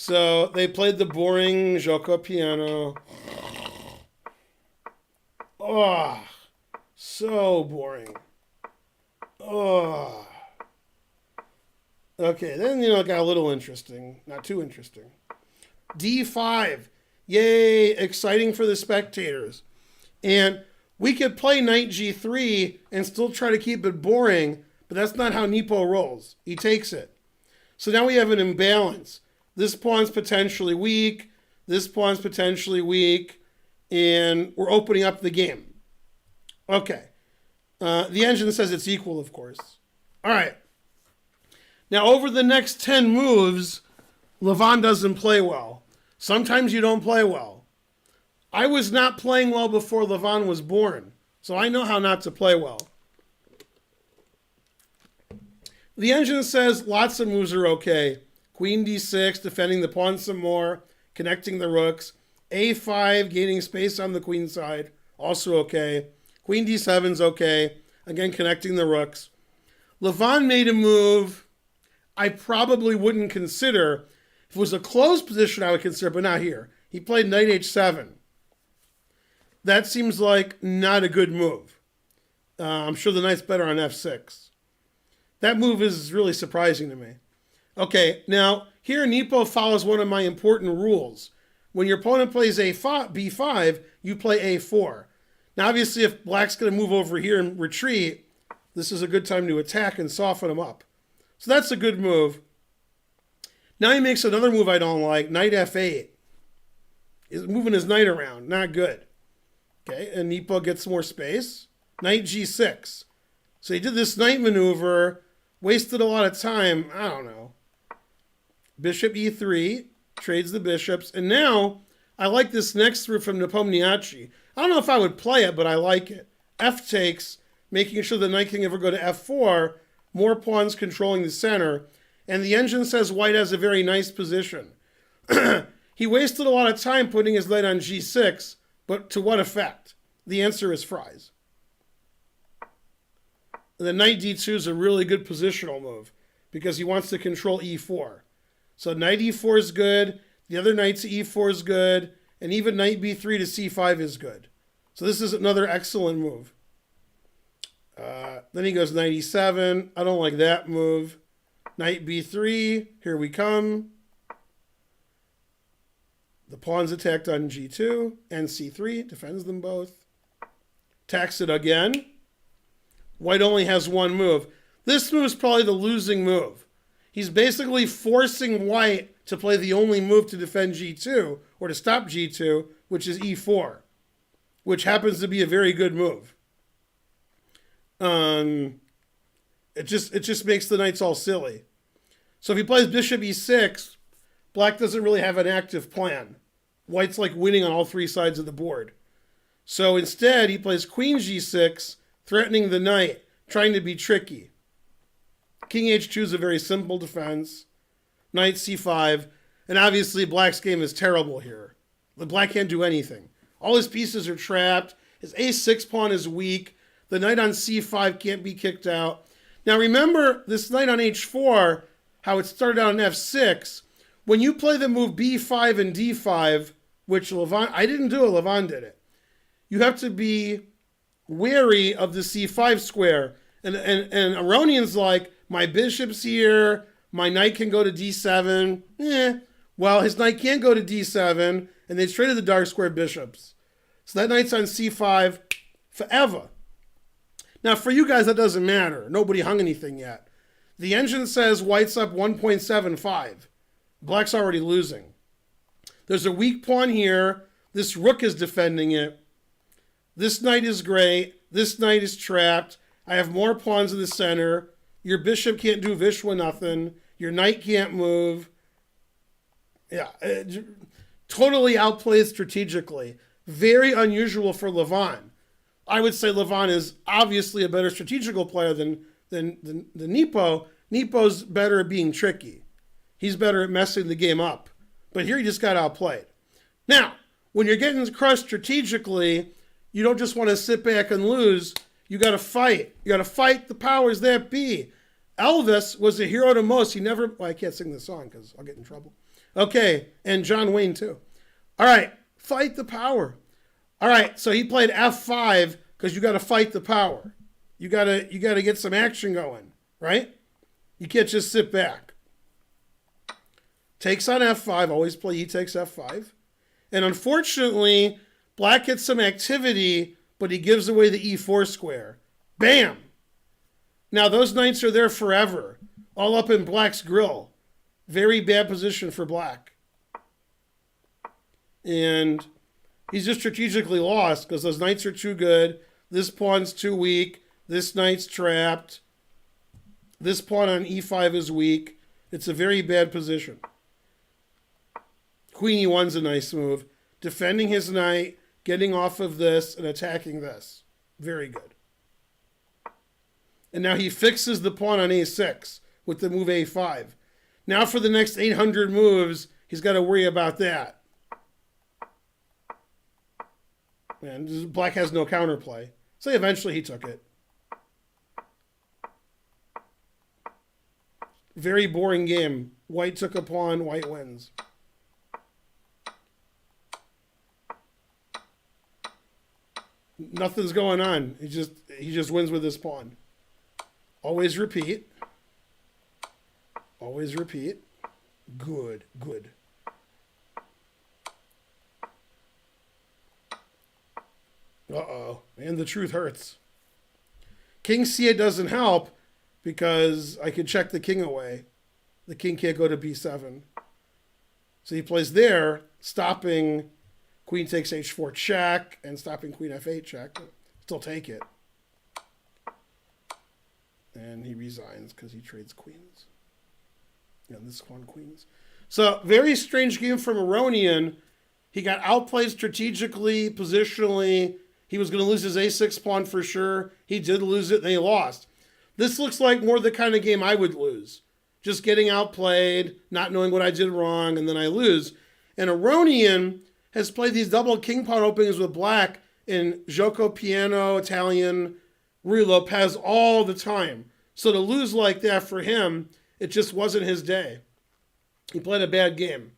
So they played the boring Joko piano. Oh, so boring. Oh. Okay, then, it got a little interesting. Not too interesting. D5. Yay, exciting for the spectators. And we could play knight G3 and still try to keep it boring, but that's not how Nepo rolls. He takes it. So now we have an imbalance. This pawn's potentially weak. This pawn's potentially weak. And we're opening up the game. Okay. The engine says it's equal, of course. All right. Now, over the next 10 moves, Levon doesn't play well. Sometimes you don't play well. I was not playing well before Levon was born, so I know how not to play well. The engine says lots of moves are okay. Queen d6, defending the pawn some more, connecting the rooks. a5, gaining space on the queen side, also okay. Queen d7's okay. Again, connecting the rooks. Levon made a move I probably wouldn't consider. If it was a closed position, I would consider, but not here. He played knight h7. That seems like not a good move. I'm sure the knight's better on f6. That move is really surprising to me. Okay, now here Nepo follows one of my important rules. When your opponent plays b5, you play a4. Now obviously if black's going to move over here and retreat, this is a good time to attack and soften him up. So that's a good move. Now he makes another move I don't like, knight f8. He's moving his knight around, not good. Okay, and Nepo gets more space. Knight g6. So he did this knight maneuver, wasted a lot of time, I don't know. Bishop e3, trades the bishops, and now I like this next move from Nepomniatchi. I don't know if I would play it, but I like it. F takes, making sure the knight can never go to f4, more pawns controlling the center, and the engine says white has a very nice position. He wasted a lot of time putting his knight on g6, but to what effect? The answer is fries. The knight d2 is a really good positional move because he wants to control e4. So knight e4 is good, the other knight to e4 is good, and even knight b3 to c5 is good. So this is another excellent move. Then he goes knight e7. I don't like that move. Knight b3. Here we come. The pawn's attacked on g2 and c3. Defends them both. Attacks it again. White only has one move. This move is probably the losing move. He's basically forcing white to play the only move to defend g2 or to stop g2, which is e4, which happens to be a very good move. It just makes the knights all silly. So if he plays bishop e6, black doesn't really have an active plan. White's like winning on all three sides of the board. So instead, he plays queen g6, threatening the knight, trying to be tricky. King h2 is a very simple defense. Knight c5. And obviously, black's game is terrible here. The black can't do anything. All his pieces are trapped. His a6 pawn is weak. The knight on c5 can't be kicked out. Now remember this knight on h4, how it started out on f6. When you play the move b5 and d5, which Levon, I didn't do it, Levon did it. You have to be wary of the c5 square. And Aronian's like, my bishop's here, my knight can go to d7. Well, his knight can't go to d7, and they traded the dark square bishops. So that knight's on c5 forever. Now, for you guys, that doesn't matter. Nobody hung anything yet. The engine says white's up 1.75. Black's already losing. There's a weak pawn here. This rook is defending it. This knight is great. This knight is trapped. I have more pawns in the center. Your bishop can't do Vishwa nothing. Your knight can't move. Yeah, totally outplayed strategically. Very unusual for Levon. I would say Levon is obviously a better strategical player than Nepo. Nepo's better at being tricky. He's better at messing the game up. But here he just got outplayed. Now, when you're getting crushed strategically, you don't just want to sit back and lose. You got to fight. You got to fight the powers that be. Elvis was a hero to most. He never, well, I can't sing this song because I'll get in trouble. Okay, and John Wayne too. All right, fight the power. All right, so he played F5 because you got to fight the power. You gotta get some action going, right? You can't just sit back. Takes on F5. Always play E takes F5. And unfortunately, black gets some activity, but he gives away the E4 square. Bam! Now those knights are there forever, all up in black's grill. Very bad position for black. And he's just strategically lost because those knights are too good. This pawn's too weak. This knight's trapped. This pawn on E5 is weak. It's a very bad position. Queen E1's a nice move. Defending his knight, getting off of this, and attacking this. Very good. And now he fixes the pawn on A6 with the move A5. Now for the next 800 moves, he's got to worry about that. And black has no counterplay. So eventually he took it. Very boring game. White took a pawn, white wins. Nothing's going on. He just wins with this pawn. Always repeat. Always repeat. Good, good. Uh-oh. And the truth hurts. King C8 doesn't help because I can check the king away. The king can't go to B7. So he plays there, stopping queen takes H4 check and stopping queen F8 check. Still take it. And he resigns because he trades queens. Yeah, this pawn queens. So very strange game from Aronian. He got outplayed strategically, positionally. He was going to lose his A6 pawn for sure. He did lose it, and he lost. This looks like more the kind of game I would lose. Just getting outplayed, not knowing what I did wrong, and then I lose. And Aronian has played these double king pawn openings with black in Gioco Piano, Italian, Ruy Lopez all the time. So to lose like that for him, it just wasn't his day. He played a bad game.